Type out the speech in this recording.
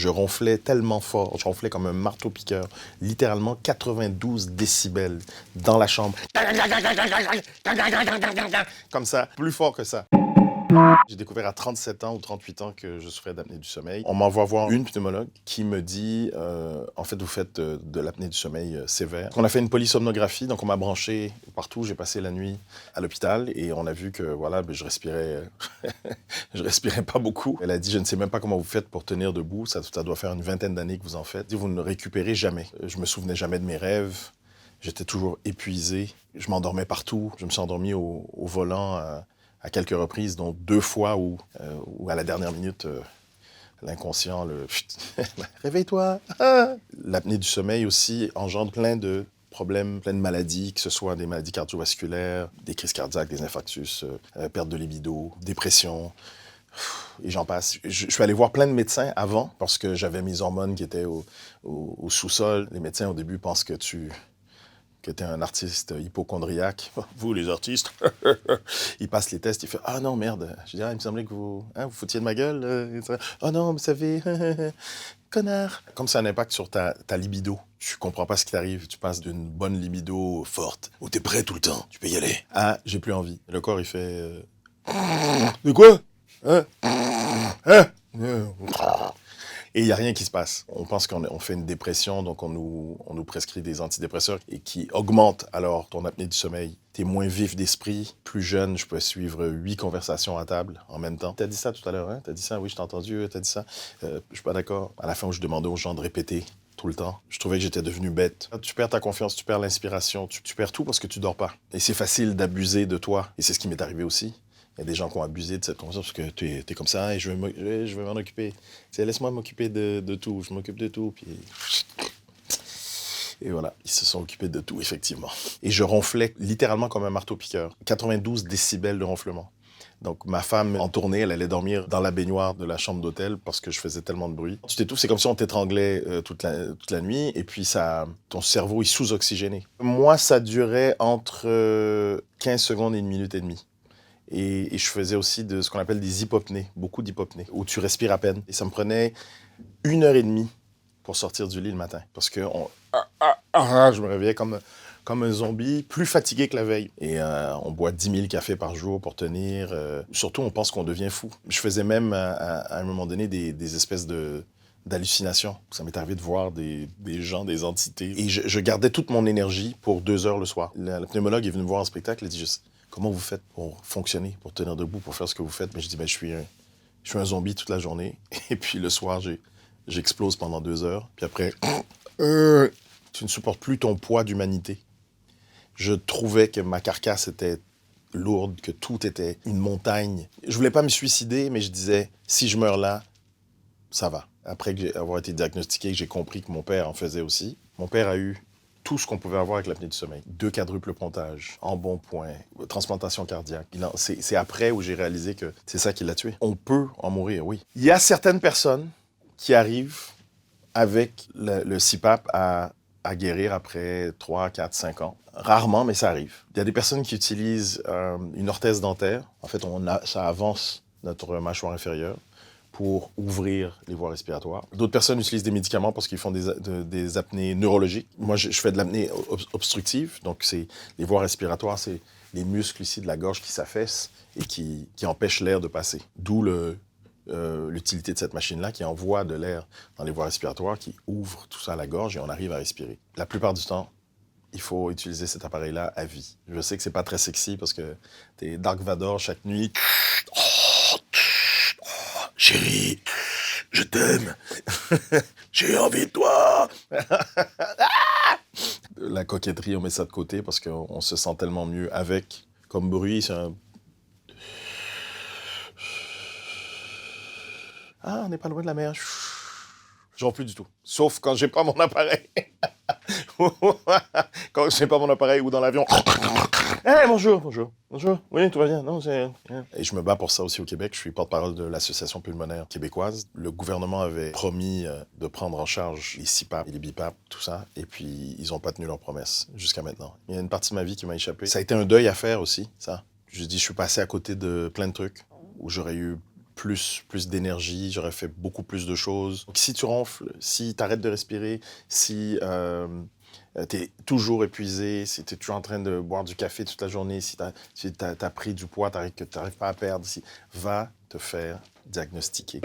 Je ronflais tellement fort, je ronflais comme un marteau-piqueur, littéralement 92 décibels dans la chambre. Comme ça, plus fort que ça. J'ai découvert à 37 ans ou 38 ans que je souffrais d'apnée du sommeil. On m'envoie voir une pneumologue qui me dit en fait, vous faites de l'apnée du sommeil sévère. On a fait une polysomnographie, donc on m'a branché partout. J'ai passé la nuit à l'hôpital et on a vu que voilà, je respirais, je respirais pas beaucoup. Elle a dit, je ne sais même pas comment vous faites pour tenir debout. Ça doit faire une vingtaine d'années que vous en faites. Vous ne récupérez jamais. Je me souvenais jamais de mes rêves. J'étais toujours épuisé. Je m'endormais partout. Je me suis endormi au volant à quelques reprises, dont 2 fois où à la dernière minute, l'inconscient, réveille-toi! Ah! L'apnée du sommeil aussi engendre plein de problèmes, plein de maladies, que ce soit des maladies cardiovasculaires, des crises cardiaques, des infarctus, perte de libido, dépression, et j'en passe. Je suis allé voir plein de médecins avant, parce que j'avais mes hormones qui étaient au sous-sol. Les médecins, au début, pensent que tu es un artiste hypochondriaque. Vous, les artistes, il passe les tests, il fait « Ah non, merde. » Je dis « Ah, il me semblait que vous foutiez de ma gueule. Oh non, vous savez, connard. » Comme ça a un impact sur ta libido. Tu comprends pas ce qui t'arrive. Tu passes d'une bonne libido forte, où t'es prêt tout le temps, tu peux y aller, à « J'ai plus envie. » Le corps, il fait « De quoi? Hein? Hein? » Et il n'y a rien qui se passe. On pense qu'on fait une dépression, donc on nous prescrit des antidépresseurs et qui augmentent alors ton apnée du sommeil. T'es moins vif d'esprit. Plus jeune, je peux suivre 8 conversations à table en même temps. T'as dit ça tout à l'heure, hein? T'as dit ça? Oui, je t'ai entendu. T'as dit ça? Je suis pas d'accord. À la fin, où je demandais aux gens de répéter tout le temps, je trouvais que j'étais devenu bête. Tu perds ta confiance, tu perds l'inspiration, tu perds tout parce que tu dors pas. Et c'est facile d'abuser de toi. Et c'est ce qui m'est arrivé aussi. Il y a des gens qui ont abusé de cette confiance parce que tu es comme ça et je vais m'en occuper. Laisse-moi m'occuper de tout. Je m'occupe de tout. Puis... Et voilà, ils se sont occupés de tout, effectivement. Et je ronflais littéralement comme un marteau-piqueur. 92 décibels de ronflement. Donc, ma femme, en tournée, elle allait dormir dans la baignoire de la chambre d'hôtel parce que je faisais tellement de bruit. Tu t'étouffes, c'est comme si on t'étranglait toute la nuit et puis ton cerveau est sous-oxygéné. Moi, ça durait entre 15 secondes et 1 minute et demie. Et je faisais aussi de ce qu'on appelle des hypopnées, beaucoup d'hypopnées, où tu respires à peine. Et ça me prenait 1 heure et demie pour sortir du lit le matin. Parce que je me réveillais comme un zombie, plus fatigué que la veille. Et on boit 10 000 cafés par jour pour tenir. Surtout, on pense qu'on devient fou. Je faisais même, à un moment donné, des espèces d'hallucinations. Ça m'est arrivé de voir des gens, des entités. Et je gardais toute mon énergie pour 2 heures le soir. La pneumologue est venue me voir en spectacle, elle dit juste... Comment vous faites pour fonctionner, pour tenir debout, pour faire ce que vous faites? Mais je dis, je suis un zombie toute la journée. Et puis le soir, j'explose pendant 2 heures. Puis après, tu ne supportes plus ton poids d'humanité. Je trouvais que ma carcasse était lourde, que tout était une montagne. Je voulais pas me suicider, mais je disais, si je meurs là, ça va. Après avoir été diagnostiqué, j'ai compris que mon père en faisait aussi. Mon père a eu tout ce qu'on pouvait avoir avec l'apnée du sommeil. 2 quadruples pontages, embonpoint, transplantation cardiaque. C'est après où j'ai réalisé que c'est ça qui l'a tué. On peut en mourir, oui. Il y a certaines personnes qui arrivent avec le CPAP à guérir après 3, 4, 5 ans. Rarement, mais ça arrive. Il y a des personnes qui utilisent une orthèse dentaire. En fait, ça avance notre mâchoire inférieure pour ouvrir les voies respiratoires. D'autres personnes utilisent des médicaments parce qu'ils font des apnées neurologiques. Moi, je fais de l'apnée obstructive, donc c'est les voies respiratoires, c'est les muscles ici de la gorge qui s'affaissent et qui empêchent l'air de passer. D'où l'utilité de cette machine-là qui envoie de l'air dans les voies respiratoires, qui ouvre tout ça à la gorge et on arrive à respirer. La plupart du temps, il faut utiliser cet appareil-là à vie. Je sais que c'est pas très sexy parce que t'es Dark Vador chaque nuit. Chérie, je t'aime. J'ai envie de toi. La coquetterie, on met ça de côté parce qu'on se sent tellement mieux avec. Comme bruit, c'est un... Ah, on n'est pas loin de la mer. Genre plus du tout. Sauf quand j'ai pas mon appareil. Quand j'ai pas mon appareil ou dans l'avion. Hey, bonjour. Oui, tout va bien. Non, et je me bats pour ça aussi au Québec. Je suis porte-parole de l'Association pulmonaire québécoise. Le gouvernement avait promis de prendre en charge les CPAP et les BIPAP, tout ça. Et puis, ils n'ont pas tenu leur promesse jusqu'à maintenant. Il y a une partie de ma vie qui m'a échappé. Ça a été un deuil à faire aussi, ça. Je dis, je suis passé à côté de plein de trucs où j'aurais eu plus d'énergie, j'aurais fait beaucoup plus de choses. Donc, si tu ronfles, si tu arrêtes de respirer, si tu es toujours épuisé, si tu es toujours en train de boire du café toute la journée, si tu as pris du poids que tu n'arrives pas à perdre, va te faire diagnostiquer.